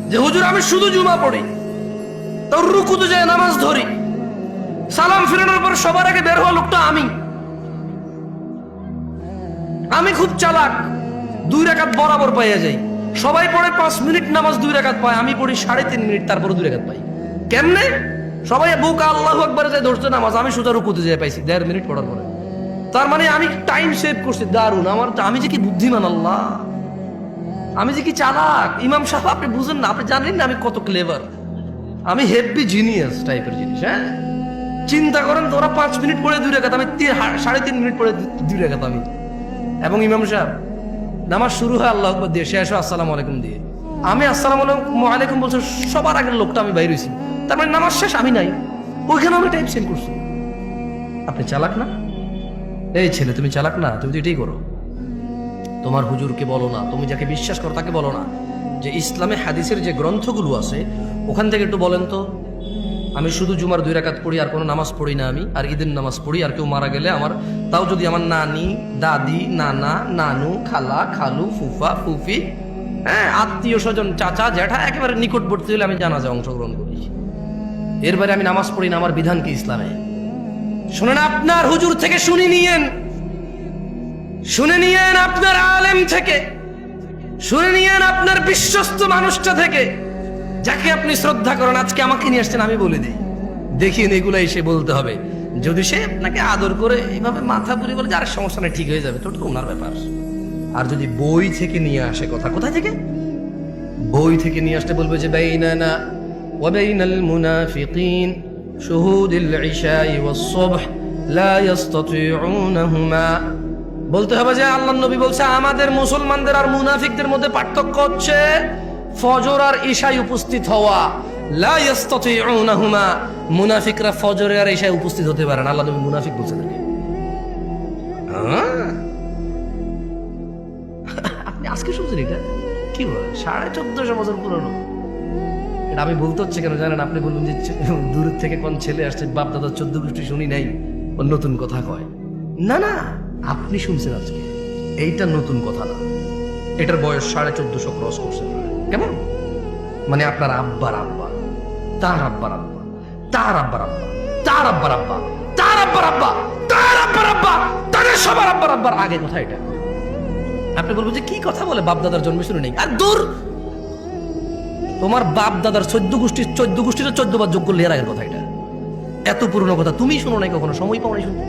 যে হুজুর আমি শুধু জুমা পড়ি, তোর রুকুতে যায় নামাজ ধরি, সালাম ফিরানোর পর সবার আগে বের হওয়া লোকটা আমি খুব চালাক, 2 রাকাত বরাবর পাইয়া যাই। সবাই পড়ে 5 মিনিট নামাজ 2 রাকাত পায়, আমি পড়ি 3.5 মিনিট, তারপরে 2 রাকাত পাই। কেমনে? সবাই বুক আল্লাহু আকবারে যায় ধরছে নামাজ, আমি শুধু রুকুতে যাই পাইছি 1.5 মিনিট পড়ার পরে। তার মানে আমি টাইম সেভ করছি, দারুন। আমি যে কি বুদ্ধিমান, আল্লাহ আমি যে কি চালাক। ইমাম সাহেব আপনি বুঝেন না, আপনি জানেন না আমি কত ক্লেভার, আমি হেভি জিনিয়াস টাইপের জিনিস। হ্যাঁ, চিন্তা করেন তো, ওরা 5 মিনিট পড়ে 2 রাকাত, আমি 3.5 মিনিট পড়ে 2 রাকাত আমি। এবং ইমাম সাহেব নামাজ শুরু হয় আল্লাহু আকবার দিয়ে, শেষ হয় আসসালামু আলাইকুম দিয়ে। আমি আসসালামু আলাইকুম বলছি, সবার আগের লোকটা আমি বাইরে হইছি, তার মানে নামাজ শেষ, আমি নাই ওইখানে। আমি টাইম সেন্ড করছি। আপনি চালাক না? এই ছেলে তুমি চালাক না? তুমি তো এটাই করো। তোমার হুজুরকে বলো না, তুমি যাকে বিশ্বাস করো তাকে বলো না যে ইসলামে হাদিসের যে গ্রন্থগুলো আছে ওখান থেকে একটু বলেন তো, আমি শুধু জুমার 2 রাকাত পড়ি, আর কোনো নামাজ পড়ি না আমি, আর ঈদের নামাজ পড়ি, আর কেউ মারা গেলে আমার, তাও যদি আমার নানি, দাদি, নানা, নানু, খালা, খালু, ফুফা, ফুফি, হ্যাঁ আত্মীয় স্বজন, চাচা, জ্যাঠা, একেবারে নিকটবর্তী হলে আমি জানাজায় অংশগ্রহণ করি। এর বাইরে আমি নামাজ পড়ি না। আমার বিধান কি ইসলামে? শুনেন, আপনার হুজুর থেকে শুনে নিয়েন আপনার আলেম থেকে, শুনে নিয়েন আপনার বিশ্বস্ত মানুষটা থেকে, যাকে আপনি শ্রদ্ধা করেন। আজকে আমাকে নিয়ে আসছেন, আমি বলে দিই, দেখিয়ে এগুলো এসে বলতে হবে। যদি সে আপনাকে আদর করে এইভাবে মাথা পুরি বলে যার সমস্যা নেই, ঠিক হয়ে যাবে, তো ওনার ব্যাপার। আর যদি বই থেকে নিয়ে আসে কথা, কোথায় থেকে? বই থেকে নিয়ে আসতে বলবে যে বাইনানা ওয়া বাইনাল মুনাফিকিন শুহুদুল ইশা'i ওয়াস সুবহ লা ইস্তাতিউনাহুমা। বলতে হবে যে আল্লাহর নবী বলছে আমাদের মুসলমানদের আর মুনাফিকদের মধ্যে পার্থক্য হচ্ছে ফজর আর ইশায় উপস্থিত হওয়া। লা ইস্তাতিউনাহুমা, মুনাফিকরা ফজরে আর ইশায় উপস্থিত হতে পারে না। আল্লাহর নবী মুনাফিক বলছেন। আপনি আজকে শুনছেন এটা? কি বলেন? 1450 বছর পুরনো। এটা আমি বলতে হচ্ছে কেন জানেন? আপনি বলুন যে দূরের থেকে কোন ছেলে আসছে, বাপ দাদা 14 গোষ্ঠী শুনি নাই, ও নতুন কথা কয়। না না, আপনি শুনছেন আজকে, এইটা নতুন কথা না। এটার বয়স 1450 ক্রস করছে। কেমন? মানে আপনার আব্বার আব্বা, তার আব্বার আব্বা, তার আব্বার আব্বা, তার আব্বার আব্বা, তার আব্বার আব্বা, তার আব্বার আব্বা, তাদের সবার আব্বার আব্বার আগে কথা এটা। আপনি বলবেন যে কি কথা বলে, বাপ দাদার জন্ম শুনে নেই। আর দূর, তোমার বাপ দাদার 14 গোষ্ঠীর 14 বার যোগ করলে এর আগের কথা এটা। এত পুরনো কথা তুমি শুনো নাই কখনো, সময় পাও নাই শুনতে।